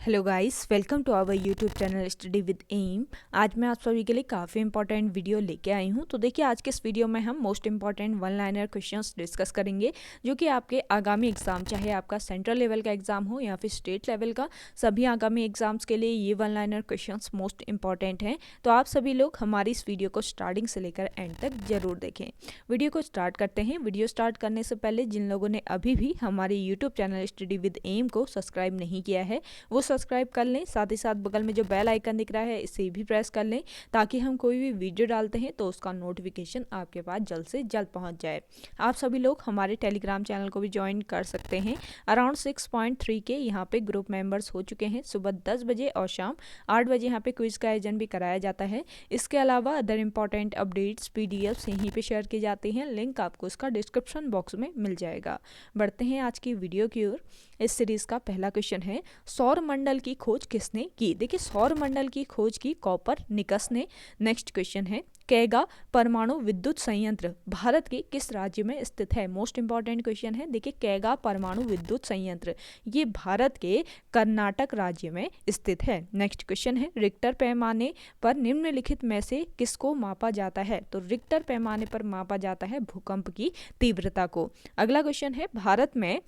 Hello guys, welcome to our YouTube channel study with M. आज मैं आप सभी के लिए काफ़ी इंपॉर्टेंट वीडियो लेके आई हूँ। तो देखिए, आज के इस वीडियो में हम most important one liner questions discuss करेंगे, जो कि आपके आगामी एग्जाम, चाहे आपका सेंट्रल लेवल का एग्जाम हो या फिर स्टेट लेवल का, सभी आगामी एग्जाम्स के लिए ये one liner questions most important हैं। तो आप सभी लोग हमारी इस वीडियो को स्टार्टिंग से लेकर एंड तक जरूर देखें। वीडियो को स्टार्ट करते हैं। वीडियो स्टार्ट करने से पहले जिन लोगों ने अभी भी हमारे YouTube channel study with M को सब्सक्राइब नहीं किया है, वो सब्सक्राइब कर लें। साथ ही साथ बगल में जो बेल आइकन दिख रहा है, इसे भी प्रेस कर लें, ताकि हम कोई भी वीडियो डालते हैं तो उसका नोटिफिकेशन आपके पास जल्द से जल्द पहुंच जाए। आप सभी लोग हमारे टेलीग्राम चैनल को भी ज्वाइन कर सकते हैं। अराउंड 6.3 के यहाँ पे ग्रुप मेंबर्स हो चुके हैं। सुबह 10 बजे और शाम 8 बजे यहाँ पे क्विज का आयोजन भी कराया जाता है। इसके अलावा अदर इंपॉर्टेंट अपडेट्स PDF यहीं पे शेयर किए जाते हैं। लिंक आपको इसका डिस्क्रिप्शन बॉक्स में मिल जाएगा। बढ़ते हैं आज की वीडियो की ओर। इस सीरीज का पहला क्वेश्चन है, सौर मंडल की खोज किसने की? देखिए, सौर मंडल की खोज की कोपरनिकस ने। नेक्स्ट क्वेश्चन है, कैगा परमाणु विद्युत संयंत्र भारत के किस राज्य में स्थित है? मोस्ट इंपॉर्टेंट क्वेश्चन है। देखिए, कैगा परमाणु विद्युत संयंत्र ये भारत के कर्नाटक राज्य में स्थित है। नेक्स्ट क्वेश्चन है, रिक्टर पैमाने पर निम्नलिखित में से किसको मापा जाता है? तो रिक्टर पैमाने पर मापा जाता है भूकंप की तीव्रता को। अगला क्वेश्चन है, भारत में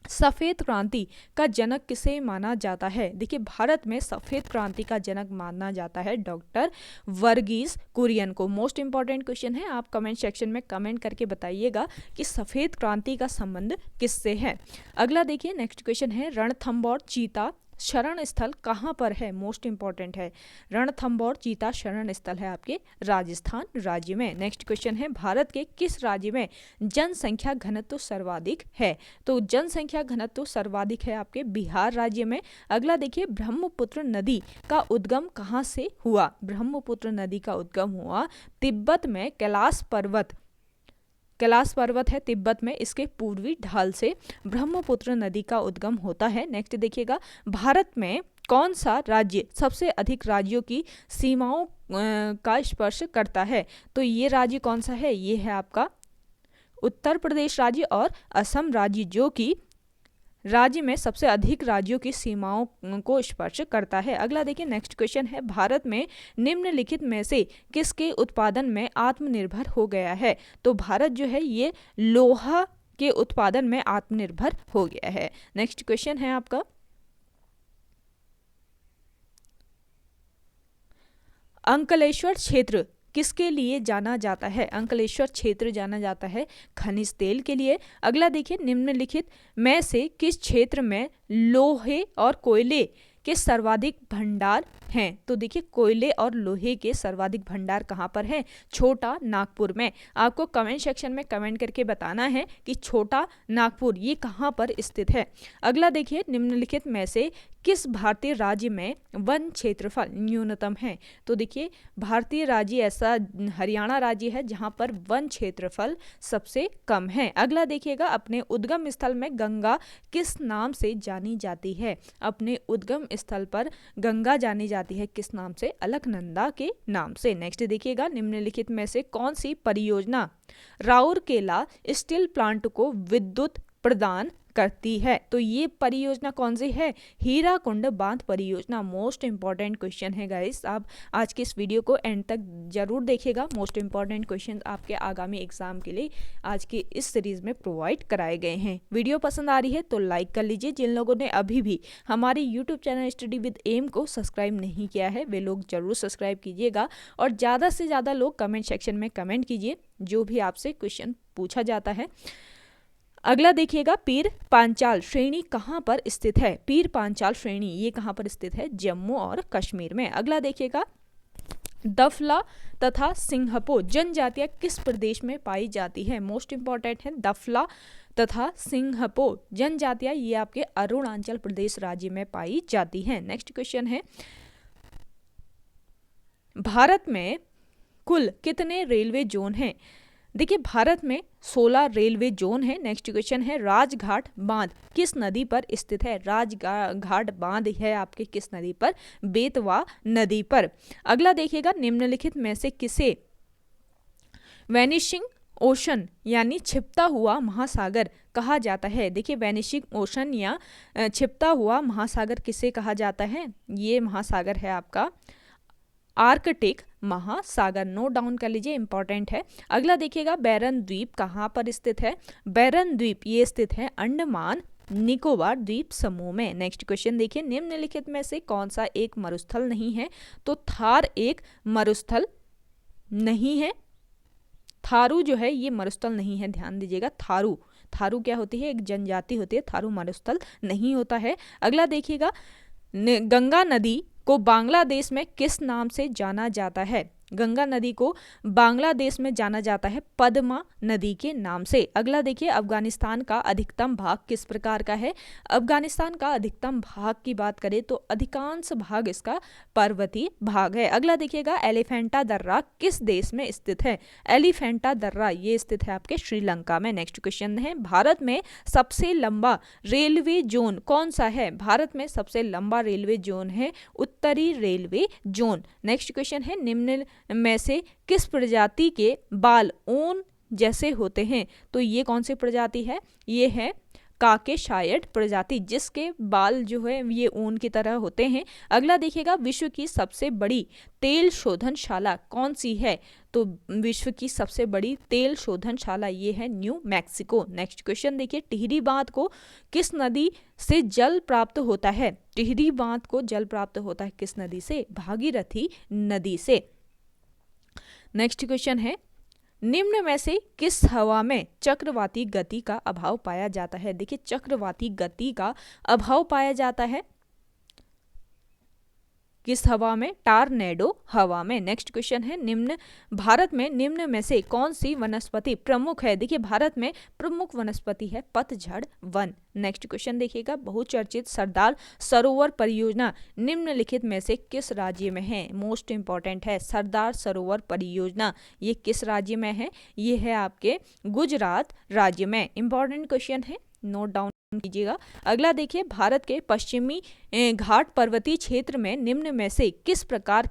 सफेद क्रांति का जनक किसे माना जाता है? देखिए, भारत में सफेद क्रांति का जनक माना जाता है डॉक्टर वर्गीस कुरियन को। मोस्ट इंपॉर्टेंट क्वेश्चन है। आप कमेंट सेक्शन में कमेंट करके बताइएगा कि सफेद क्रांति का संबंध किससे है। अगला देखिए, नेक्स्ट क्वेश्चन है, रणथंभौर चीता शरण स्थल कहाँ पर है? मोस्ट इंपॉर्टेंट है। रणथंभौर चीता शरण स्थल है आपके राजस्थान राज्य में। नेक्स्ट क्वेश्चन है, भारत के किस राज्य में जनसंख्या घनत्व सर्वाधिक है? तो जनसंख्या घनत्व सर्वाधिक है आपके बिहार राज्य में। अगला देखिए, ब्रह्मपुत्र नदी का उद्गम कहाँ से हुआ? ब्रह्मपुत्र नदी का उद्गम हुआ तिब्बत में कैलाश पर्वत है तिब्बत में, इसके पूर्वी ढाल से ब्रह्मपुत्र नदी का उद्गम होता है। नेक्स्ट देखिएगा, भारत में कौन सा राज्य सबसे अधिक राज्यों की सीमाओं का स्पर्श करता है? तो ये राज्य कौन सा है? ये है आपका उत्तर प्रदेश राज्य और असम राज्य, जो कि राज्य में सबसे अधिक राज्यों की सीमाओं को स्पर्श करता है। अगला देखिए, नेक्स्ट क्वेश्चन है, भारत में निम्नलिखित में से किसके उत्पादन में आत्मनिर्भर हो गया है? तो भारत जो है ये लोहा के उत्पादन में आत्मनिर्भर हो गया है। नेक्स्ट क्वेश्चन है आपका, अंकलेश्वर क्षेत्र किसके लिए जाना जाता है? अंकलेश्वर क्षेत्र जाना जाता है खनिज तेल के लिए। अगला देखिए, निम्नलिखित में से किस क्षेत्र में लोहे और कोयले के सर्वाधिक भंडार हैं? तो देखिए, कोयले और लोहे के सर्वाधिक भंडार कहाँ पर हैं? छोटा नागपुर में। आपको कमेंट सेक्शन में कमेंट करके बताना है कि छोटा नागपुर ये कहाँ पर स्थित है। अगला देखिए, निम्नलिखित में से किस भारतीय राज्य में वन क्षेत्रफल न्यूनतम है? तो देखिए, भारतीय राज्य ऐसा हरियाणा राज्य है जहाँ पर वन क्षेत्रफल सबसे कम है। अगला देखिएगा, अपने उद्गम स्थल में गंगा किस नाम से जानी जाती है? अपने उद्गम स्थल पर गंगा जानी जाती है किस नाम से? अलकनंदा के नाम से। नेक्स्ट देखिएगा, निम्नलिखित में से कौन सी परियोजना राउरकेला स्टील प्लांट को विद्युत प्रदान करती है? तो ये परियोजना कौन सी है? हीराकुंड बांध परियोजना। मोस्ट इंपॉर्टेंट क्वेश्चन है गाइस। आप आज के इस वीडियो को एंड तक जरूर देखिएगा। मोस्ट इंपॉर्टेंट क्वेश्चन आपके आगामी एग्जाम के लिए आज की इस सीरीज में प्रोवाइड कराए गए हैं। वीडियो पसंद आ रही है तो लाइक कर लीजिए। जिन लोगों ने अभी भी हमारे YouTube channel study with M को सब्सक्राइब नहीं किया है, वे लोग जरूर सब्सक्राइब कीजिएगा और ज़्यादा से ज़्यादा लोग कमेंट सेक्शन में कमेंट कीजिए जो भी आपसे क्वेश्चन पूछा जाता है। अगला देखिएगा, पीर पांचाल श्रेणी कहाँ पर स्थित है? पीर पांचाल श्रेणी ये कहाँ पर स्थित है? जम्मू और कश्मीर में। अगला देखिएगा, दफला तथा सिंहपो जनजातियां किस प्रदेश में पाई जाती है? मोस्ट इंपॉर्टेंट है। दफला तथा सिंहपो जनजातियां ये आपके अरुणाचल प्रदेश राज्य में पाई जाती हैं। नेक्स्ट क्वेश्चन है, भारत में कुल कितने रेलवे जोन हैं? देखिए, भारत में 16 रेलवे जोन है। नेक्स्ट क्वेश्चन है, राजघाट बांध किस नदी पर स्थित है? राजघाट बांध है आपके किस नदी पर? बेतवा नदी पर। अगला देखिएगा, निम्नलिखित में से किसे वैनिशिंग ओशन यानी छिपता हुआ महासागर कहा जाता है? देखिए वैनिशिंग ओशन या छिपता हुआ महासागर किसे कहा जाता है? ये महासागर है आपका आर्कटिक महासागर। नोट डाउन कर लीजिए, इंपॉर्टेंट है। अगला देखिएगा बैरन द्वीप कहाँ पर स्थित है? बैरन द्वीप ये स्थित है अंडमान निकोबार द्वीप समूह में। नेक्स्ट क्वेश्चन देखिए, निम्नलिखित में से कौन सा एक मरुस्थल नहीं है? तो थार एक मरुस्थल नहीं है। थारू जो है ये मरुस्थल नहीं है, ध्यान दीजिएगा। थारू थारू क्या होती है? एक जनजाति होती है। थारू मरुस्थल नहीं होता है। अगला देखिएगा, गंगा नदी को बांग्लादेश में किस नाम से जाना जाता है? गंगा नदी को बांग्लादेश में जाना जाता है पद्मा नदी के नाम से। अगला देखिए, अफगानिस्तान का अधिकतम भाग किस प्रकार का है? अफगानिस्तान का अधिकतम भाग की बात करें तो अधिकांश भाग इसका पर्वतीय भाग है। अगला देखिएगा, एलिफेंटा दर्रा किस देश में स्थित है? एलिफेंटा दर्रा ये स्थित है आपके श्रीलंका में। नेक्स्ट क्वेश्चन है, भारत में सबसे लंबा रेलवे जोन कौन सा है? भारत में सबसे लंबा रेलवे जोन है उत्तरी रेलवे जोन। नेक्स्ट क्वेश्चन है, निम्न में से किस प्रजाति के बाल ऊन जैसे होते हैं? तो ये कौन सी प्रजाति है? ये है काकेशायड प्रजाति, जिसके बाल जो है ये ऊन की तरह होते हैं। अगला देखिएगा, विश्व की सबसे बड़ी तेल शोधनशाला कौन सी है? तो विश्व की सबसे बड़ी तेल शोधनशाला ये है न्यू मैक्सिको। नेक्स्ट क्वेश्चन देखिए, टिहरी बांध को किस नदी से जल प्राप्त होता है? टिहरी बांध को जल प्राप्त होता है किस नदी से? भागीरथी नदी से। नेक्स्ट क्वेश्चन है, निम्न में से किस हवा में चक्रवाती गति का अभाव पाया जाता है? देखिए चक्रवाती गति का अभाव पाया जाता है किस हवा में? टार्नेडो हवा में। नेक्स्ट क्वेश्चन है, भारत में निम्न में से कौन सी वनस्पति प्रमुख है? देखिए भारत में प्रमुख वनस्पति है पतझड़ वन। नेक्स्ट क्वेश्चन देखिएगा, बहुचर्चित सरदार सरोवर परियोजना निम्नलिखित में से किस राज्य में है? मोस्ट इंपॉर्टेंट है, सरदार सरोवर परियोजना ये किस राज्य में है? ये है आपके गुजरात राज्य में। इंपॉर्टेंट क्वेश्चन है, नोट डाउन कीजिएगा। अगला देखिए, भारत के पश्चिमी घाट पर्वतीय क्षेत्र में निम्न में से किस प्रकार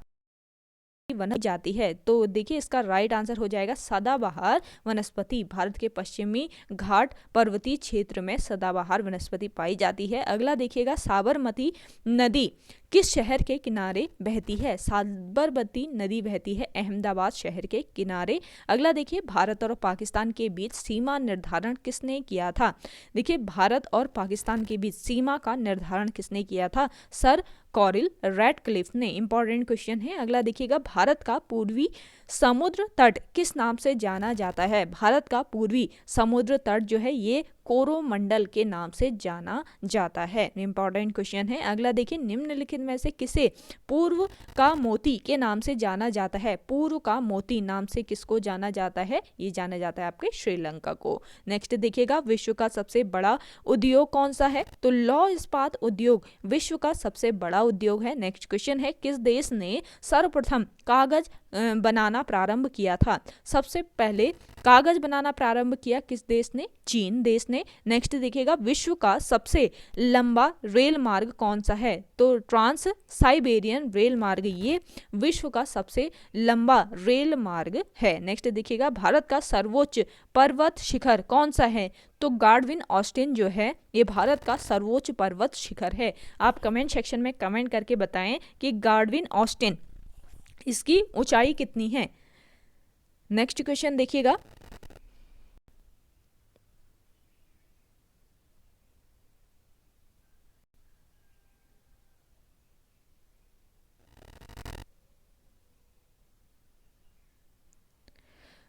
वनस्पति जाती है? तो देखिए इसका राइट आंसर हो जाएगा सदाबहार वनस्पति। भारत के पश्चिमी घाट पर्वतीय क्षेत्र में सदाबहार वनस्पति पाई जाती है। अगला देखिएगा, साबरमती नदी किस शहर के किनारे बहती है? साबरमती नदी बहती है अहमदाबाद शहर के किनारे। अगला देखिए, भारत और पाकिस्तान के बीच सीमा निर्धारण किसने किया था? देखिए भारत और पाकिस्तान के बीच सीमा का निर्धारण किसने किया था? सर कॉरिल रैडक्लिफ ने। इंपॉर्टेंट क्वेश्चन है। अगला देखिएगा, भारत का पूर्वी समुद्र तट किस नाम से जाना जाता है? भारत का पूर्वी समुद्र तट जो है ये कोरोमंडल के नाम से जाना जाता है। इंपॉर्टेंट क्वेश्चन है। अगला देखिए, निम्नलिखित में से किसे पूर्व का मोती के नाम से जाना जाता है? पूर्व का मोती नाम से किसको जाना जाता है? ये जाना जाता है आपके श्रीलंका को। नेक्स्ट देखिएगा, विश्व का सबसे बड़ा उद्योग कौन सा है? तो लौह इस्पात उद्योग विश्व का सबसे बड़ा उद्योग है। नेक्स्ट क्वेश्चन है, किस देश ने सर्वप्रथम कागज बनाना प्रारंभ किया था? सबसे पहले कागज बनाना प्रारंभ किया किस देश ने? चीन देश ने। नेक्स्ट देखिएगा, विश्व का सबसे लंबा रेल मार्ग कौन सा है? तो ट्रांस साइबेरियन रेल मार्ग ये विश्व का सबसे लंबा रेल मार्ग है। नेक्स्ट देखिएगा, भारत का सर्वोच्च पर्वत शिखर कौन सा है? तो गार्डविन ऑस्टिन जो है ये भारत का सर्वोच्च पर्वत शिखर है। आप कमेंट सेक्शन में कमेंट करके बताएं कि गार्डविन ऑस्टिन इसकी ऊंचाई कितनी है। नेक्स्ट क्वेश्चन देखिएगा,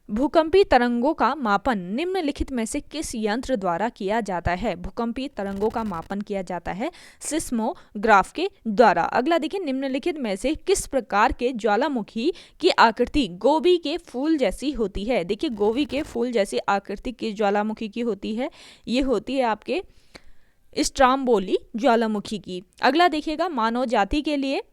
भूकंपी तरंगों का मापन निम्नलिखित में से किस यंत्र द्वारा किया जाता है? भूकंपी तरंगों का मापन किया जाता है सिस्मोग्राफ के द्वारा। अगला देखिए, निम्नलिखित में से किस प्रकार के ज्वालामुखी की आकृति गोभी के फूल जैसी होती है? देखिए गोभी के फूल जैसी आकृति किस ज्वालामुखी की होती है? ये होती है आपके स्ट्राम्बोली ज्वालामुखी की। अगला देखिएगा, मानव जाति के लिए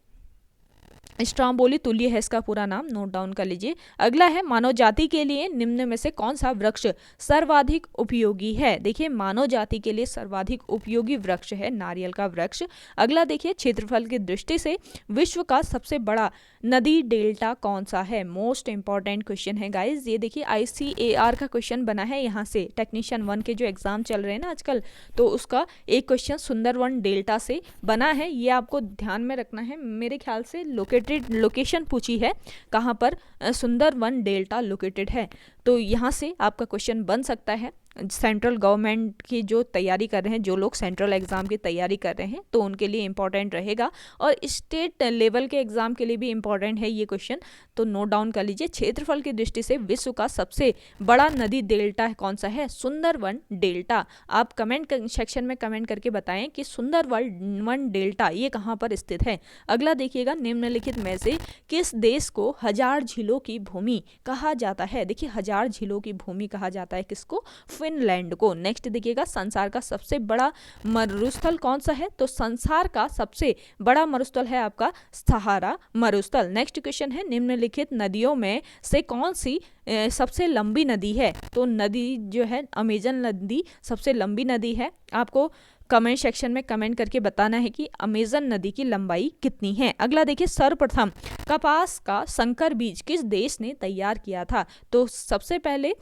स्ट्रॉम्बोली तुल्य है इसका पूरा नाम, नोट डाउन कर लीजिए। अगला है मानव जाति के लिए निम्न में से कौन सा वृक्ष सर्वाधिक उपयोगी है। देखिए मानव जाति के लिए सर्वाधिक उपयोगी वृक्ष है नारियल का वृक्ष। अगला देखिए क्षेत्रफल की दृष्टि से विश्व का सबसे बड़ा नदी डेल्टा कौन सा है। मोस्ट इंपॉर्टेंट क्वेश्चन है गाइज, ये देखिए ICAR का क्वेश्चन बना है यहाँ से, टेक्नीशियन 1 के जो एग्जाम चल रहे हैं ना आजकल, तो उसका एक क्वेश्चन सुंदरवन डेल्टा से बना है, ये आपको ध्यान में रखना है। मेरे ख्याल से लोकेशन पूछी है कहाँ पर सुंदरवन डेल्टा लोकेटेड है, तो यहाँ से आपका क्वेश्चन बन सकता है। सेंट्रल गवर्नमेंट की जो तैयारी कर रहे हैं, जो लोग सेंट्रल एग्ज़ाम की तैयारी कर रहे हैं, तो उनके लिए इम्पॉर्टेंट रहेगा, और स्टेट लेवल के एग्ज़ाम के लिए भी इम्पॉर्टेंट है ये क्वेश्चन, तो नोट डाउन कर लीजिए। क्षेत्रफल की दृष्टि से विश्व का सबसे बड़ा नदी डेल्टा कौन सा है, सुंदरवन डेल्टा। आप कमेंट सेक्शन में कमेंट करके बताएं कि सुंदरवन डेल्टा ये कहाँ पर स्थित है। अगला देखिएगा, निम्नलिखित में से किस देश को हजार झीलों की भूमि कहा जाता है। देखिए हजार झीलों की भूमि कहा जाता है किसको, फिनलैंड को। नेक्स्ट देखिएगा, संसार का सबसे बड़ा मरुस्थल कौन सा है, तो संसार का सबसे बड़ा मरुस्थल है आपका सहारा मरुस्थल। नेक्स्ट क्वेश्चन है, निम्नलिखित नदियों में से कौन सी सबसे लंबी नदी है, तो नदी जो है अमेजन नदी सबसे लंबी नदी है। आपको कमेंट सेक्शन में कमेंट करके बताना है कि अमेजन नदी की लंबाई कितनी है। अगला देखिए, सर्वप्रथम कपास का संकर बीज किस देश ने तैयार किया था, तो सबसे पहले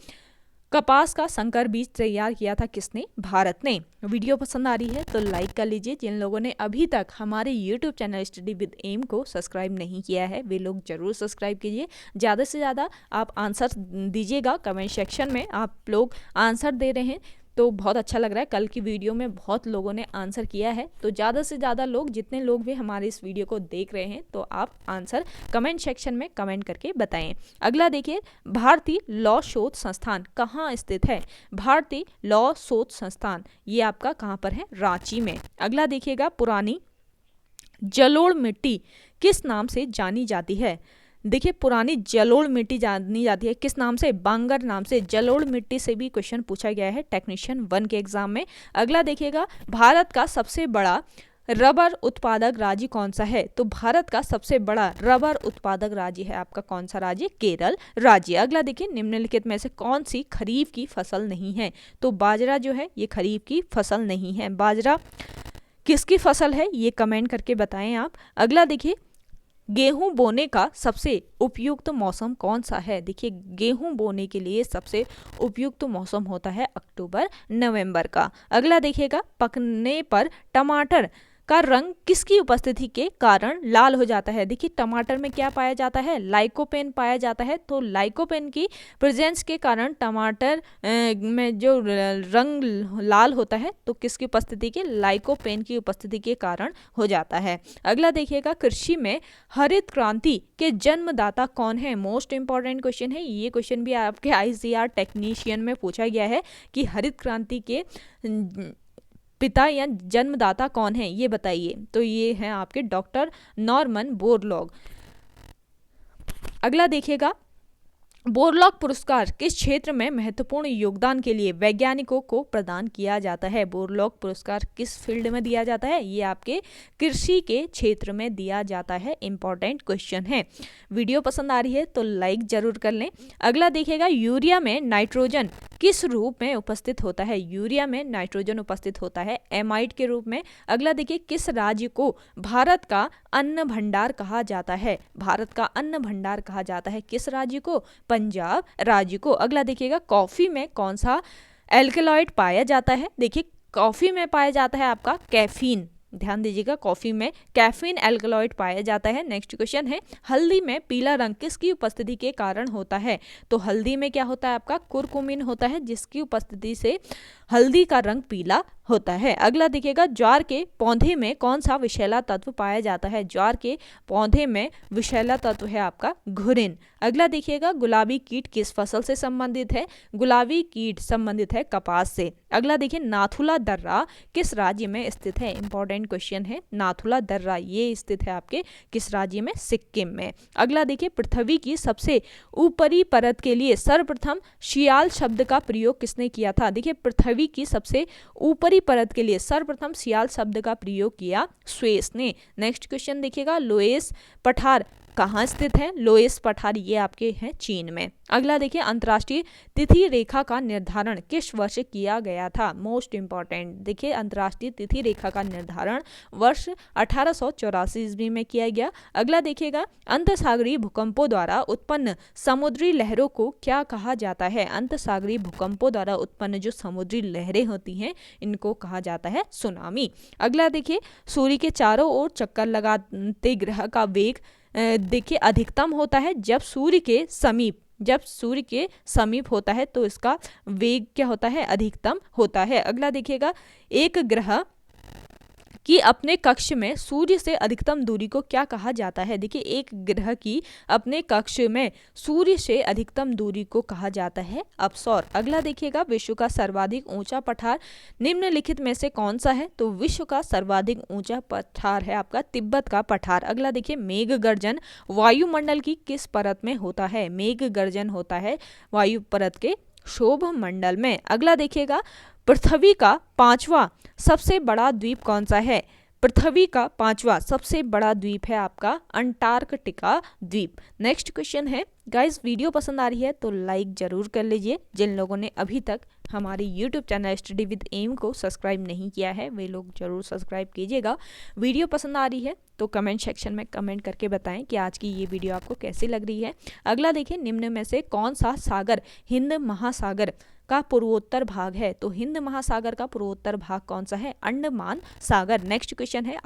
कपास का संकर बीज तैयार किया था किसने, भारत ने। वीडियो पसंद आ रही है तो लाइक कर लीजिए। जिन लोगों ने अभी तक हमारे YouTube channel study with M को सब्सक्राइब नहीं किया है वे लोग जरूर सब्सक्राइब कीजिए। ज़्यादा से ज़्यादा आप आंसर दीजिएगा, कमेंट सेक्शन में आप लोग आंसर दे रहे हैं तो बहुत अच्छा लग रहा है। कल की वीडियो में बहुत लोगों ने आंसर किया है, तो ज़्यादा से ज़्यादा लोग, जितने लोग भी हमारे इस वीडियो को देख रहे हैं, तो आप आंसर कमेंट सेक्शन में कमेंट करके बताएं। अगला देखिए, भारतीय लौ शोध संस्थान कहाँ स्थित है। भारतीय लौ शोध संस्थान ये आपका कहाँ पर है, रांची में। अगला देखिएगा, पुरानी जलोढ़ मिट्टी किस नाम से जानी जाती है। देखिए पुरानी जलोढ़ मिट्टी जानी जाती है किस नाम से, बांगर नाम से। जलोढ़ मिट्टी से भी क्वेश्चन पूछा गया है टेक्नीशियन 1 के एग्जाम में। अगला देखिएगा, भारत का सबसे बड़ा रबर उत्पादक राज्य कौन सा है, तो भारत का सबसे बड़ा रबर उत्पादक राज्य है आपका कौन सा राज्य, केरल राज्य। अगला देखिए, निम्नलिखित में से कौन सी खरीफ की फसल नहीं है, तो बाजरा जो है ये खरीफ की फसल नहीं है। बाजरा किसकी फसल है ये कमेंट करके बताएं आप। अगला देखिए, गेहूं बोने का सबसे उपयुक्त मौसम कौन सा है। देखिए गेहूं बोने के लिए सबसे उपयुक्त मौसम होता है अक्टूबर नवंबर का। अगला देखिएगा, पकने पर टमाटर का रंग किसकी उपस्थिति के कारण लाल हो जाता है। देखिए टमाटर में क्या पाया जाता है, लाइकोपेन पाया जाता है, तो लाइकोपेन की प्रेजेंस के कारण टमाटर में जो रंग लाल होता है तो किसकी उपस्थिति के, लाइकोपेन की उपस्थिति के कारण हो जाता है। अगला देखिएगा, कृषि में हरित क्रांति के जन्मदाता कौन है। मोस्ट इंपॉर्टेंट क्वेश्चन है ये, क्वेश्चन भी आपके ICAR टेक्नीशियन में पूछा गया है कि हरित क्रांति के पिता या जन्मदाता कौन है ये बताइए, तो ये हैं आपके डॉक्टर नॉर्मन बोरलॉग। अगला देखिएगा, बोरलॉग पुरस्कार किस क्षेत्र में महत्वपूर्ण योगदान के लिए वैज्ञानिकों को प्रदान किया जाता है। बोरलॉग पुरस्कार किस फील्ड में दिया जाता है, ये आपके कृषि के क्षेत्र में दिया जाता है। इंपॉर्टेंट क्वेश्चन है। वीडियो पसंद आ रही है तो लाइक जरूर कर लें। अगला देखिएगा, यूरिया में नाइट्रोजन किस रूप में उपस्थित होता है। यूरिया में नाइट्रोजन उपस्थित होता है एमाइड के रूप में। अगला देखिए, किस राज्य को भारत का अन्न भंडार कहा जाता है। भारत का अन्न भंडार कहा जाता है किस राज्य को, पंजाब राज्य को। अगला देखिएगा, कॉफी में कौन सा एल्कलॉइड पाया जाता है। देखिए कॉफी में पाया जाता है आपका कैफीन, ध्यान दीजिएगा, कॉफी में कैफीन एल्कलॉइड पाया जाता है। नेक्स्ट क्वेश्चन है, हल्दी में पीला रंग किसकी उपस्थिति के कारण होता है। तो हल्दी में क्या होता है आपका, कुरकुमिन होता है जिसकी उपस्थिति से हल्दी का रंग पीला होता है। अगला देखिएगा, ज्वार के पौधे में कौन सा विषैला तत्व पाया जाता है। ज्वार के पौधे में विषैला तत्व है आपका घुरिन। अगला देखिएगा, गुलाबी कीट किस फसल से संबंधित है। गुलाबी कीट संबंधित है कपास से। अगला देखिए, नाथुला दर्रा किस राज्य में स्थित है। इंपॉर्टेंट क्वेश्चन है, नाथुला दर्रा ये स्थित है आपके किस राज्य में, सिक्किम में। अगला देखिए, पृथ्वी की सबसे ऊपरी परत के लिए सर्वप्रथम शियाल शब्द का प्रयोग किसने किया था। देखिए पृथ्वी की सबसे ऊपरी परत के लिए सर्वप्रथम सियाल शब्द का प्रयोग किया स्वेस ने। नेक्स्ट क्वेश्चन देखिएगा, लुईस पठार कहाँ स्थित है? लोएस पठार ये आपके हैं चीन में। अगला देखिए, अंतर्राष्ट्रीय तिथि रेखा का निर्धारण किस वर्ष किया गया था? मोस्ट इंपॉर्टेंट, देखिए अंतर्राष्ट्रीय तिथि रेखा का निर्धारण वर्ष 1884 ईस्वी में किया गया। अगला देखिएगा, अंतःसागरीय भूकंपों द्वारा उत्पन्न समुद्री लहरों को क्या कहा जाता है? अंतःसागरीय भूकंपों द्वारा उत्पन्न जो समुद्री लहरें होती हैं इनको कहा जाता है सुनामी। अगला देखिए, सूर्य के चारों ओर चक्कर लगाते ग्रह का वेग देखिए अधिकतम होता है जब सूर्य के समीप होता है तो इसका वेग क्या होता है? अधिकतम होता है। अगला देखिएगा, एक ग्रह कि अपने कक्ष में सूर्य से अधिकतम दूरी को क्या कहा जाता है? देखिए, एक ग्रह की अपने कक्ष में सूर्य से अधिकतम दूरी को कहा जाता है अपसौर। अगला देखिएगा, विश्व का सर्वाधिक ऊंचा पठार निम्नलिखित में से कौन सा है? तो विश्व का सर्वाधिक ऊंचा पठार है आपका तिब्बत का पठार। अगला देखिए, मेघ गर्जन वायुमंडल की किस परत में होता है? मेघ गर्जन होता है वायु परत के शोभ मंडल में। अगला देखिएगा, पृथ्वी का पांचवा सबसे बड़ा द्वीप कौन सा है? पृथ्वी का पांचवा सबसे बड़ा द्वीप है आपका अंटार्कटिका द्वीप। नेक्स्ट क्वेश्चन है, गाइस वीडियो पसंद आ रही है तो लाइक जरूर कर लीजिए। जिन लोगों ने अभी तक हमारी YouTube channel study with M को सब्सक्राइब नहीं किया है वे लोग जरूर सब्सक्राइब कीजिएगा। वीडियो पसंद आ रही है तो कमेंट सेक्शन में कमेंट करके बताएं कि आज की ये वीडियो आपको कैसी लग रही है। अगला देखिए, निम्न में से कौन सा सागर हिंद महासागर का पूर्वोत्तर भाग है? तो हिंद महासागर का पूर्वोत्तर भाग कौन सा है? अंडमान सागर। नेक्स्ट क्वेश्चन है,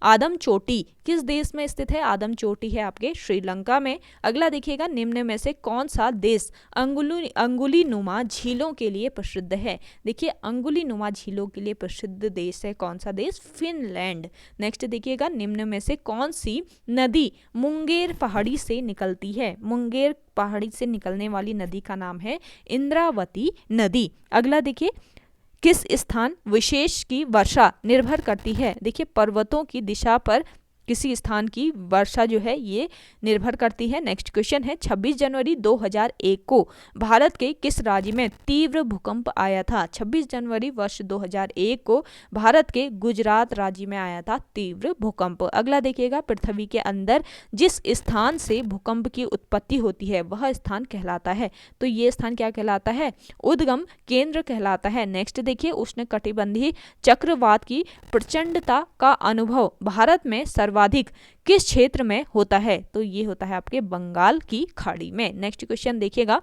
आदम चोटी किस देश में स्थित है? आदम चोटी है आपके श्रीलंका में। अगला देखिएगा, निम्न में से कौन सा देश अंगुली नुमा झीलों के लिए प्रसिद्ध है? देखिए, अंगुली नुमा झीलों के लिए प्रसिद्ध देश है कौन सा देश? फिनलैंड। नेक्स्ट देखिएगा, निम्न में से कौन सी नदी मुंगेर पहाड़ी से निकलती है? मुंगेर पहाड़ी से निकलने वाली नदी का नाम है इंद्रावती नदी। अगला देखिए, किस स्थान विशेष की वर्षा निर्भर करती है? देखिए, पर्वतों की दिशा पर किसी स्थान की वर्षा जो है ये निर्भर करती है। नेक्स्ट क्वेश्चन है, 26 जनवरी 2001 को भारत के किस राज्य में तीव्र भूकंप आया था? 26 जनवरी वर्ष 2001 को भारत के गुजरात राज्य में आया था तीव्र भूकंप। अगला देखिएगा, पृथ्वी के अंदर जिस स्थान से भूकंप की उत्पत्ति होती है वह स्थान कहलाता है। तो ये स्थान क्या कहलाता है? उद्गम केंद्र कहलाता है। नेक्स्ट देखिए, उष्णकटिबंधीय चक्रवात की प्रचंडता का अनुभव भारत में सर्वाधिक किस क्षेत्र में होता है? तो ये होता है आपके बंगाल की खाड़ी में। नेक्स्ट क्वेश्चन देखिएगा,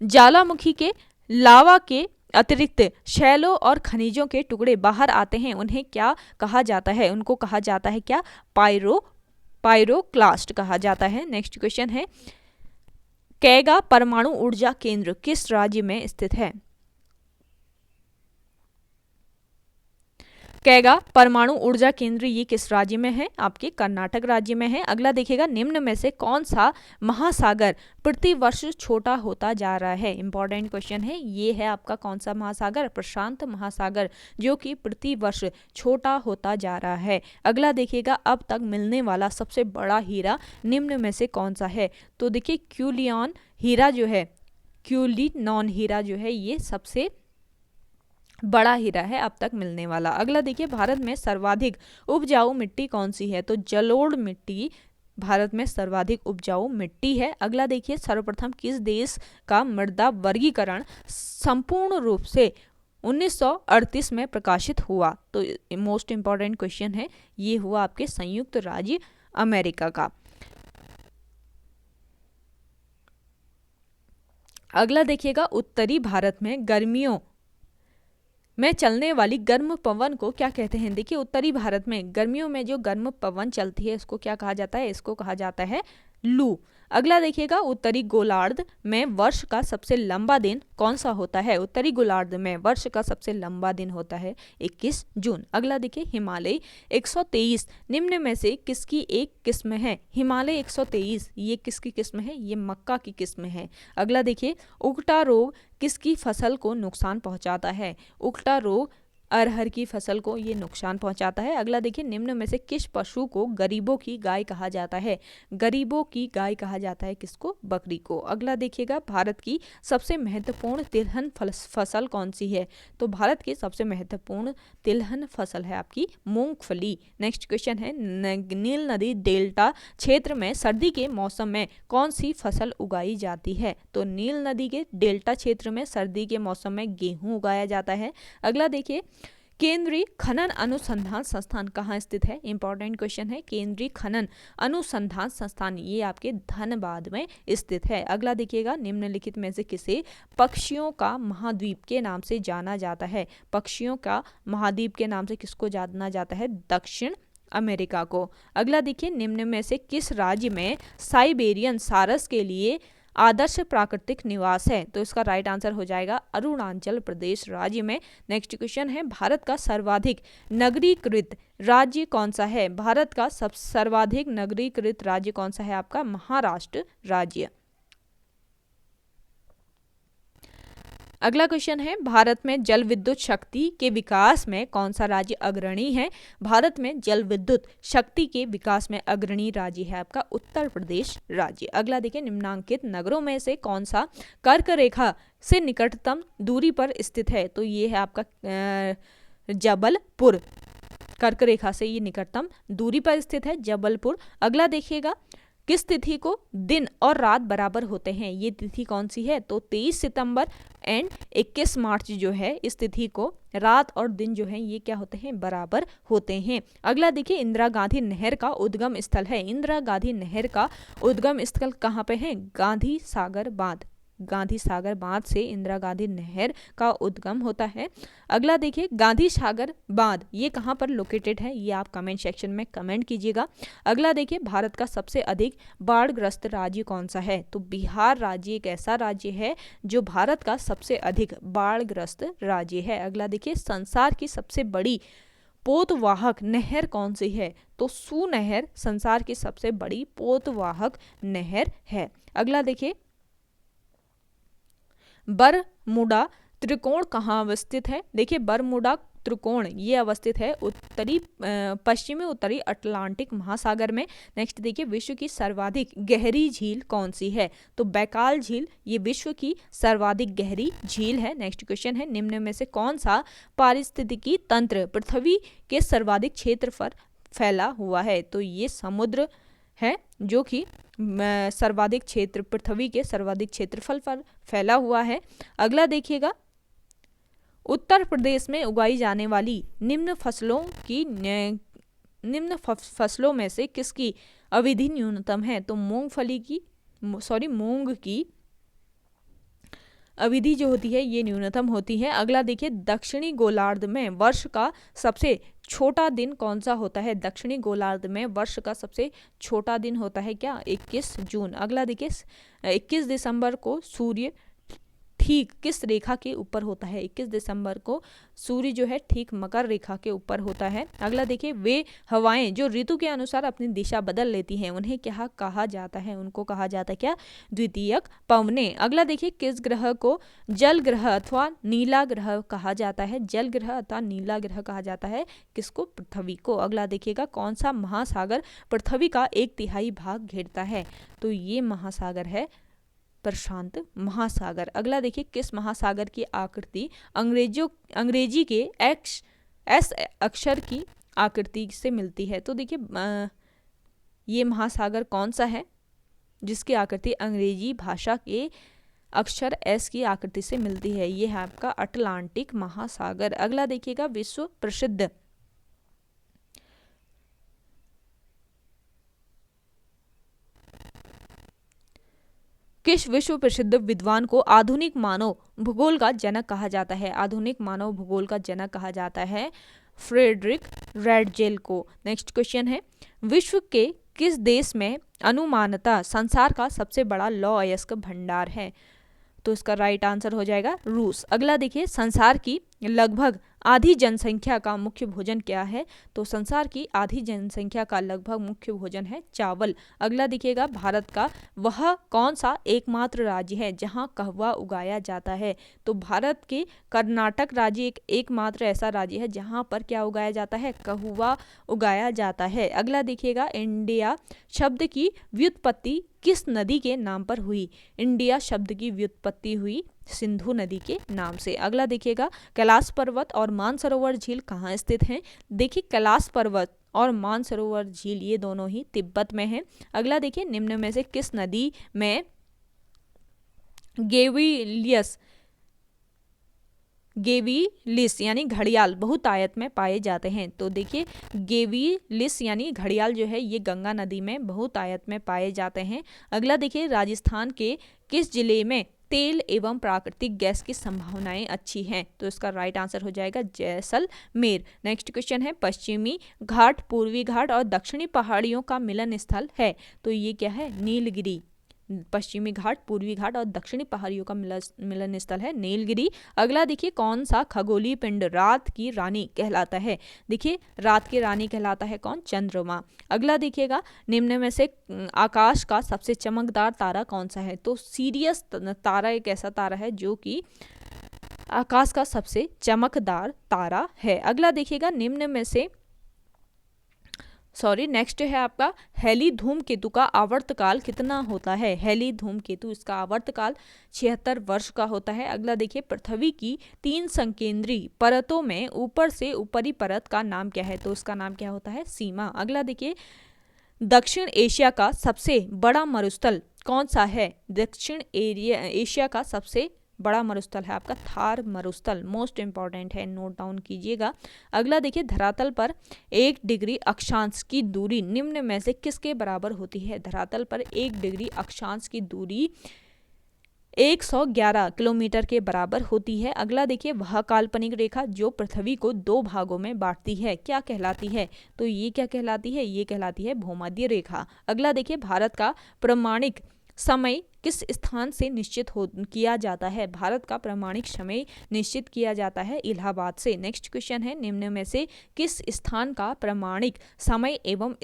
ज्वालामुखी के लावा के अतिरिक्त शैलों और खनिजों के टुकड़े बाहर आते हैं, उन्हें क्या कहा जाता है? उनको कहा जाता है क्या? पायरोक्लास्ट कहा जाता है। नेक्स्ट क्वेश्चन है, कैगा परमाणु ऊर्जा केंद्र किस राज्य में स्थित है? कैगा परमाणु ऊर्जा केंद्र ये किस राज्य में है? आपके कर्नाटक राज्य में है। अगला देखिएगा, निम्न में से कौन सा महासागर प्रति वर्ष छोटा होता जा रहा है? इंपॉर्टेंट क्वेश्चन है, ये है आपका कौन सा महासागर? प्रशांत महासागर, जो कि प्रति वर्ष छोटा होता जा रहा है। अगला देखिएगा, अब तक मिलने वाला सबसे बड़ा हीरा निम्न में से कौन सा है? तो देखिए, क्यूलियन हीरा जो है, क्यूलिनॉन हीरा जो है ये सबसे बड़ा हीरा है अब तक मिलने वाला। अगला देखिए, भारत में सर्वाधिक उपजाऊ मिट्टी कौन सी है? तो जलोढ़ मिट्टी भारत में सर्वाधिक उपजाऊ मिट्टी है। अगला देखिए, सर्वप्रथम किस देश का मृदा वर्गीकरण संपूर्ण रूप से 1938 में प्रकाशित हुआ? तो मोस्ट इंपॉर्टेंट क्वेश्चन है, ये हुआ आपके संयुक्त राज्य अमेरिका का। अगला देखिएगा, उत्तरी भारत में गर्मियों में चलने वाली गर्म पवन को क्या कहते हैं? देखिए, उत्तरी भारत में गर्मियों में जो गर्म पवन चलती है इसको क्या कहा जाता है? इसको कहा जाता है लू। अगला देखिएगा, उत्तरी गोलार्ध में वर्ष का सबसे लंबा दिन कौन सा होता है? उत्तरी गोलार्ध में वर्ष का सबसे लंबा दिन होता है 21 जून। अगला देखिए, हिमालय 123 निम्न में से किसकी एक किस्म है? हिमालय 123 ये किसकी किस्म है? ये मक्का की किस्म है। अगला देखिए, उकटा रोग किसकी फसल को नुकसान पहुंचाता है? उकटा रोग अरहर की फसल को ये नुकसान पहुंचाता है। अगला देखिए, निम्न में से किस पशु को गरीबों की गाय कहा जाता है? गरीबों की गाय कहा जाता है किसको? बकरी को। अगला देखिएगा, भारत की सबसे महत्वपूर्ण तिलहन फसल कौन सी है? तो भारत की सबसे महत्वपूर्ण तिलहन फसल है आपकी मूंगफली। नेक्स्ट क्वेश्चन है, नील नदी डेल्टा क्षेत्र में सर्दी के मौसम में कौन सी फसल उगाई जाती है? तो नील नदी के डेल्टा क्षेत्र में सर्दी के मौसम में गेहूं उगाया जाता है। अगला देखिए, केंद्रीय खनन अनुसंधान संस्थान कहाँ स्थित है? इंपॉर्टेंट क्वेश्चन है। केंद्रीय खनन अनुसंधान संस्थान ये आपके धनबाद में स्थित है। अगला देखिएगा, निम्नलिखित में से किसे पक्षियों का महाद्वीप के नाम से जाना जाता है? पक्षियों का महाद्वीप के नाम से किसको जाना जाता है? दक्षिण अमेरिका को। अगला देखिए, निम्न में से किस राज्य में साइबेरियन सारस के लिए आदर्श प्राकृतिक निवास है? तो इसका राइट आंसर हो जाएगा अरुणाचल प्रदेश राज्य में। नेक्स्ट क्वेश्चन है, भारत का सर्वाधिक नगरीकृत राज्य कौन सा है? भारत का सर्वाधिक नगरीकृत राज्य कौन सा है? आपका महाराष्ट्र राज्य। अगला क्वेश्चन है, भारत में जल विद्युत शक्ति के विकास में कौन सा राज्य अग्रणी है? भारत में जल विद्युत शक्ति के विकास में अग्रणी राज्य है आपका उत्तर प्रदेश राज्य। अगला देखिए, निम्नांकित नगरों में से कौन सा कर्क रेखा से निकटतम दूरी पर स्थित है? तो ये है आपका जबलपुर। कर्क रेखा से ये निकटतम दूरी पर स्थित है जबलपुर। अगला देखिएगा, किस तिथि को दिन और रात बराबर होते हैं? ये तिथि कौन सी है? तो 23 सितंबर एंड 21 मार्च जो है इस तिथि को रात और दिन जो है ये क्या होते हैं? बराबर होते हैं। अगला देखिए, इंदिरा गांधी नहर का उद्गम स्थल है। इंदिरा गांधी नहर का उद्गम स्थल कहाँ पे है? गांधी सागर बांध। गांधी सागर बांध से इंदिरा गांधी नहर का उद्गम होता है। अगला देखिए, गांधी सागर बांध ये कहाँ पर लोकेटेड है? ये आप कमेंट सेक्शन में कमेंट कीजिएगा। अगला देखिए, भारत का सबसे अधिक बाढ़ग्रस्त राज्य कौन सा है? तो बिहार राज्य एक ऐसा राज्य है जो भारत का सबसे अधिक बाढ़ग्रस्त राज्य है। अगला देखिए, संसार की सबसे बड़ी पोतवाहक नहर कौन सी है? तो सू नहर संसार की सबसे बड़ी पोतवाहक नहर है। अगला देखिए, बरमुडा त्रिकोण कहाँ अवस्थित है? देखिए, बरमुडा त्रिकोण ये अवस्थित है पश्चिमी उत्तरी अटलांटिक महासागर में। नेक्स्ट देखिए, विश्व की सर्वाधिक गहरी झील कौन सी है? तो बैकाल झील ये विश्व की सर्वाधिक गहरी झील है। नेक्स्ट क्वेश्चन है, निम्न में से कौन सा पारिस्थितिकी तंत्र पृथ्वी के सर्वाधिक क्षेत्र पर फैला हुआ है? तो ये समुद्र है जो कि सर्वाधिक क्षेत्र पृथ्वी के सर्वाधिक क्षेत्रफल पर फैला हुआ है। अगला देखिएगा, उत्तर प्रदेश में उगाई जाने वाली निम्न फसलों में से किसकी अवधि न्यूनतम है? तो मूंग की अवधि जो होती है ये न्यूनतम होती है। अगला देखिए, दक्षिणी गोलार्ध में वर्ष का सबसे छोटा दिन कौन सा होता है? दक्षिणी गोलार्ध में वर्ष का सबसे छोटा दिन होता है क्या? 21 जून। अगला देखिए, 21 दिसंबर को सूर्य ठीक किस रेखा के ऊपर होता है? 21 दिसंबर को सूर्य जो है ठीक मकर रेखा के ऊपर होता है। अगला देखिए, वे हवाएं जो ऋतु के अनुसार अपनी दिशा बदल लेती हैं उन्हें क्या कहा जाता है? उनको कहा जाता है क्या? द्वितीयक पवनें। अगला देखिए, किस ग्रह को जल ग्रह अथवा नीला ग्रह कहा जाता है? जल ग्रह अथवा नीला ग्रह कहा जाता है किसको? पृथ्वी को। अगला देखिएगा, कौन सा महासागर पृथ्वी का 1/3 भाग घेरता है? तो ये महासागर है प्रशांत महासागर। अगला देखिए, किस महासागर की आकृति अंग्रेजी के एस अक्षर की आकृति से मिलती है? तो देखिए, ये महासागर कौन सा है जिसकी आकृति अंग्रेजी भाषा के अक्षर एस की आकृति से मिलती है? ये है आपका अटलांटिक महासागर। अगला देखिएगा, विश्व प्रसिद्ध किस विश्व प्रसिद्ध विद्वान को आधुनिक मानव भूगोल का जनक कहा जाता है? आधुनिक मानव भूगोल का जनक कहा जाता है फ्रेडरिक रैडजेल को। नेक्स्ट क्वेश्चन है, विश्व के किस देश में अनुमानतः संसार का सबसे बड़ा लौह अयस्क भंडार है? तो इसका राइट आंसर हो जाएगा रूस। अगला देखिए, संसार की लगभग आधी जनसंख्या का मुख्य भोजन क्या है? तो संसार की आधी जनसंख्या का लगभग मुख्य भोजन है चावल। अगला देखिएगा, भारत का वह कौन सा एकमात्र राज्य है जहां कहवा उगाया जाता है? तो भारत के कर्नाटक राज्य एकमात्र ऐसा राज्य है जहां पर क्या उगाया जाता है? कहवा उगाया जाता है। अगला देखिएगा, इंडिया शब्द की व्युत्पत्ति किस नदी के नाम पर हुई? इंडिया शब्द की व्युत्पत्ति हुई सिंधु नदी के नाम से। अगला देखिएगा, कैलाश पर्वत और मानसरोवर झील कहाँ स्थित हैं? देखिए, कैलाश पर्वत और मानसरोवर झील ये दोनों ही तिब्बत में हैं। अगला देखिए, निम्न में से किस नदी में गेविलिस यानी घड़ियाल बहुतायत में पाए जाते हैं? तो देखिए, गेविलिस यानी घड़ियाल जो है ये गंगा नदी में बहुतायत में पाए जाते हैं। अगला देखिए, राजस्थान के किस जिले में तेल एवं प्राकृतिक गैस की संभावनाएं अच्छी हैं? तो इसका राइट आंसर हो जाएगा जैसलमेर। नेक्स्ट क्वेश्चन है, पश्चिमी घाट पूर्वी घाट और दक्षिणी पहाड़ियों का मिलन स्थल है? तो ये क्या है? नीलगिरी। पश्चिमी घाट, पूर्वी घाट और दक्षिणी पहाड़ियों का मिलन स्थल है नीलगिरी। अगला देखिए, कौन सा खगोलीय पिंड रात की रानी कहलाता है? देखिए, रात की रानी कहलाता है कौन? चंद्रमा। अगला देखिएगा, निम्न में से आकाश का सबसे चमकदार तारा कौन सा है? तो सीरियस तारा एक ऐसा तारा है जो कि आकाश का सबसे चमकदार तारा है। अगला देखिएगा, निम्न में से नेक्स्ट है आपका, हेली धूमकेतु का आवर्तकाल कितना होता है? हेली धूमकेतु इसका आवर्तकाल 76 वर्ष का होता है। अगला देखिए, पृथ्वी की 3 संकेंद्री परतों में ऊपर से ऊपरी परत का नाम क्या है? तो उसका नाम क्या होता है? सीमा। अगला देखिए, दक्षिण एशिया का सबसे बड़ा मरुस्थल कौन सा है? दक्षिण एशिया का सबसे बड़ा मरुस्थल है आपका थार मरुस्थल। मोस्ट इंपॉर्टेंट है, नोट डाउन कीजिएगा। अगला देखिए, धरातल पर 1 डिग्री अक्षांश की दूरी निम्न में से किसके बराबर होती है? धरातल पर 1 डिग्री अक्षांश की दूरी 111 किलोमीटर के बराबर होती है। अगला देखिए, वह काल्पनिक रेखा जो पृथ्वी को 2 भागों में बांटती है क्या कहलाती है? तो ये क्या कहलाती है? ये कहलाती है भूमध्य रेखा। अगला देखिए, भारत का प्रमाणिक समय किस स्थान से निश्चित किया जाता है? भारत का प्रमाणिक समय निश्चित किया जाता है इलाहाबाद से। नेक्स्ट क्वेश्चन है, निम्न में से किस स्थान का प्रमाणिक समय एवं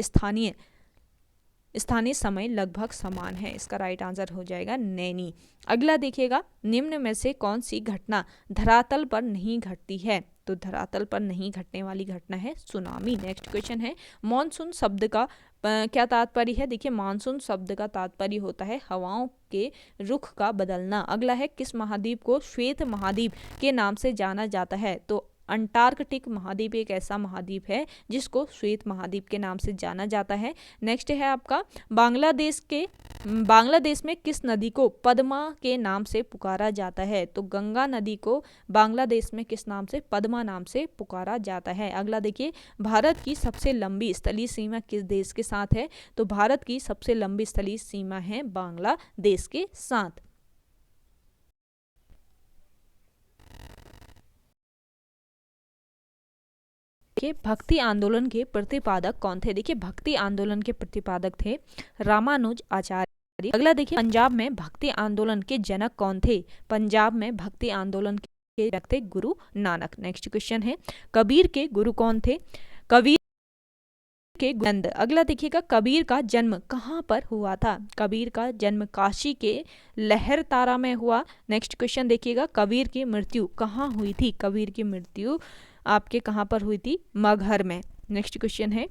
स्थानीय समय लगभग समान है? इसका राइट आंसर हो जाएगा नैनी। अगला देखिएगा, निम्न में से कौन सी घटना धरातल पर नहीं घटती है? तो धरातल पर नहीं घटने वाली घटना है सुनामी। नेक्स्ट क्वेश्चन है, मॉनसून शब्द का क्या तात्पर्य है? देखिए, मानसून शब्द का तात्पर्य होता है हवाओं के रुख का बदलना। अगला है, किस महाद्वीप को श्वेत महाद्वीप के नाम से जाना जाता है? तो अंटार्कटिक महाद्वीप एक ऐसा महाद्वीप है जिसको श्वेत महाद्वीप के नाम से जाना जाता है। नेक्स्ट है आपका, बांग्लादेश में किस नदी को पद्मा के नाम से पुकारा जाता है? तो गंगा नदी को बांग्लादेश में किस नाम से? पद्मा नाम से पुकारा जाता है। अगला देखिए, भारत की सबसे लंबी स्थलीय सीमा किस देश के साथ है? तो भारत की सबसे लंबी स्थलीय सीमा है बांग्लादेश के साथ। के भक्ति आंदोलन के प्रतिपादक कौन थे? देखिए, भक्ति आंदोलन के प्रतिपादक थे रामानुज आचार्य। अगला देखिए, पंजाब में भक्ति आंदोलन के जनक कौन थे? पंजाब में भक्ति आंदोलन के जनक थे गुरु नानक। नेक्स्ट क्वेश्चन है, कबीर के गुरु कौन थे? कबीर के नंद। अगला देखिएगा, कबीर का जन्म कहाँ पर हुआ था? कबीर का जन्म काशी के लहर तारा में हुआ। नेक्स्ट क्वेश्चन देखिएगा, कबीर की मृत्यु कहाँ हुई थी? कबीर की मृत्यु आपके कहाँ पर हुई थी? मगहर में। नेक्स्ट क्वेश्चन है,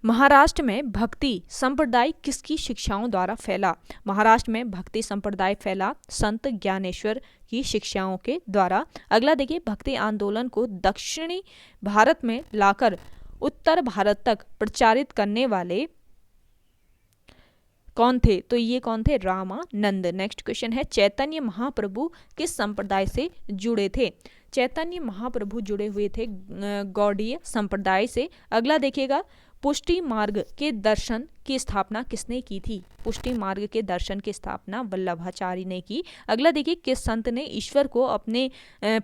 महाराष्ट्र में भक्ति संप्रदाय किसकी शिक्षाओं द्वारा फैला? महाराष्ट्र में भक्ति संप्रदाय फैला संत ज्ञानेश्वर की शिक्षाओं के द्वारा। अगला देखिए, भक्ति आंदोलन को दक्षिणी भारत में लाकर उत्तर भारत तक प्रचारित करने वाले कौन थे? तो ये कौन थे? रामानंद। नेक्स्ट क्वेश्चन है, चैतन्य महाप्रभु किस संप्रदाय से जुड़े थे? चैतन्य महाप्रभु जुड़े हुए थे गौड़ीय संप्रदाय से। अगला देखिएगा, पुष्टि मार्ग के दर्शन की स्थापना किसने की थी? पुष्टि मार्ग के दर्शन की स्थापना वल्लभाचार्य ने की। अगला देखिए, किस संत ने ईश्वर को अपने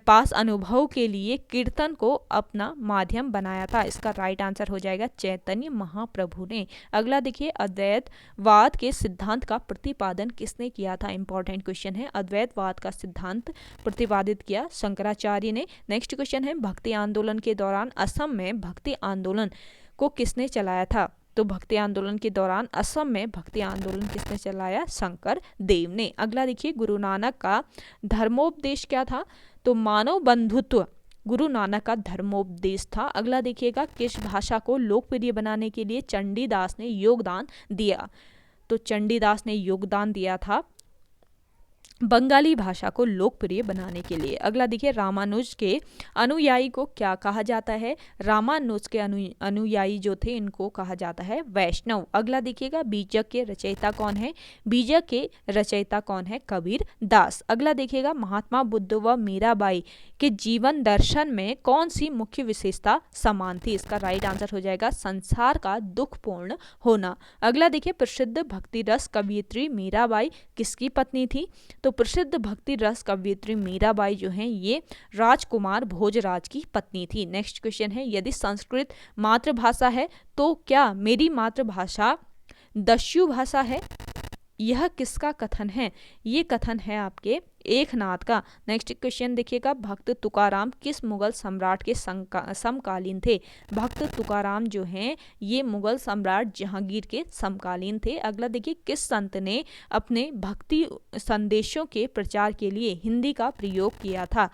पास अनुभव के लिए कीर्तन को अपना माध्यम बनाया था? इसका राइट आंसर हो जाएगा चैतन्य महाप्रभु ने। अगला देखिए, अद्वैतवाद के सिद्धांत का प्रतिपादन किसने किया था? इंपॉर्टेंट क्वेश्चन है। अद्वैतवाद का सिद्धांत प्रतिपादित किया शंकराचार्य ने। नेक्स्ट क्वेश्चन है, भक्ति आंदोलन के दौरान असम में भक्ति आंदोलन को किसने चलाया था? तो भक्ति आंदोलन के दौरान असम में भक्ति आंदोलन किसने चलाया? शंकर देव ने। अगला देखिए, गुरु नानक का धर्मोपदेश क्या था? तो मानव बंधुत्व गुरु नानक का धर्मोपदेश था। अगला देखिएगा, किस भाषा को लोकप्रिय बनाने के लिए चंडीदास ने योगदान दिया? तो चंडीदास ने योगदान दिया था बंगाली भाषा को लोकप्रिय बनाने के लिए। अगला देखिए, रामानुज के अनुयायी को क्या कहा जाता है? रामानुज के अनुयायी जो थे इनको कहा जाता है वैष्णव। अगला देखिएगा, बीजक के रचयिता कौन है? बीजक के रचयिता कौन है? कबीर दास। अगला देखिएगा, महात्मा बुद्ध व मीराबाई के जीवन दर्शन में कौन सी मुख्य विशेषता समान थी? इसका राइट आंसर हो जाएगा संसार का दुखपूर्ण होना। अगला देखिए, प्रसिद्ध भक्ति रस कवयित्री मीराबाई किसकी पत्नी थी? तो प्रसिद्ध भक्ति रस कवयित्री मीराबाई जो हैं ये राजकुमार भोजराज की पत्नी थी। नेक्स्ट क्वेश्चन है, यदि संस्कृत मातृभाषा है तो क्या मेरी मातृभाषा दस्यु भाषा है? यह किसका कथन है? ये कथन है आपके एकनाथ का। नेक्स्ट क्वेश्चन देखिएगा, भक्त तुकाराम किस मुगल सम्राट के समकालीन थे? भक्त तुकाराम जो हैं ये मुगल सम्राट जहांगीर के समकालीन थे। अगला देखिए, किस संत ने अपने भक्ति संदेशों के प्रचार के लिए हिंदी का प्रयोग किया था?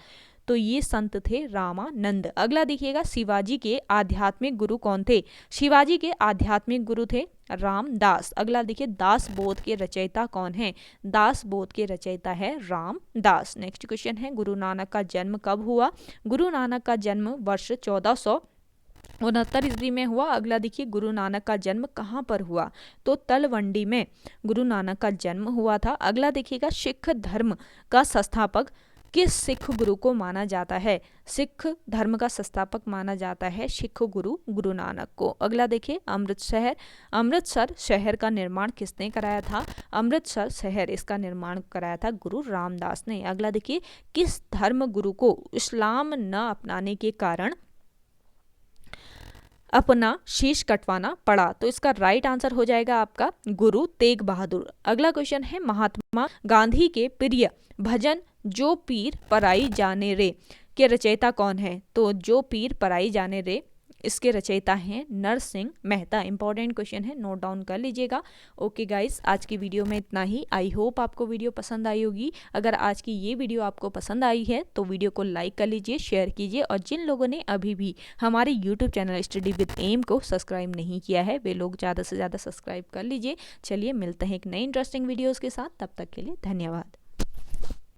तो ये संत थे रामानंद। अगला देखिएगा, शिवाजी के आध्यात्मिक गुरु कौन थे? शिवाजी के आध्यात्मिक गुरु थे रामदास। अगला देखिए, दास बोध के रचयिता कौन है? दास बोध के रचयिता है रामदास। नेक्स्ट क्वेश्चन है, गुरु नानक का जन्म कब हुआ? गुरु नानक का जन्म वर्ष 1469 ईस्वी में हुआ। अगला देखिए, गुरु नानक का जन्म कहाँ पर हुआ? तो तलवंडी में गुरु नानक का जन्म हुआ था। अगला देखिएगा, सिख धर्म का संस्थापक किस सिख गुरु को माना जाता है? सिख धर्म का संस्थापक माना जाता है सिख गुरु गुरु नानक को। अगला देखिए, अमृतसर शहर का निर्माण किसने कराया था? अमृतसर शहर इसका निर्माण कराया था गुरु रामदास ने। अगला देखिए, किस धर्म गुरु को इस्लाम न अपनाने के कारण अपना शीश कटवाना पड़ा? तो इसका राइट आंसर हो जाएगा आपका गुरु तेग बहादुर। अगला क्वेश्चन है, महात्मा गांधी के प्रिय भजन जो पीर पराई जाने रे के रचयिता कौन है? तो जो पीर पराई जाने रे इसके रचयिता हैं नरसिंह मेहता। इंपॉर्टेंट क्वेश्चन है, नोट डाउन कर लीजिएगा। ओके गाइस, आज की वीडियो में इतना ही। आई होप आपको वीडियो पसंद आई होगी। अगर आज की ये वीडियो आपको पसंद आई है तो वीडियो को लाइक कर लीजिए, शेयर कीजिए, और जिन लोगों ने अभी भी हमारे YouTube channel study with M को सब्सक्राइब नहीं किया है वे लोग ज़्यादा से ज़्यादा सब्सक्राइब कर लीजिए। चलिए मिलते हैं एक नई इंटरेस्टिंग वीडियोज़ के साथ, तब तक के लिए धन्यवाद।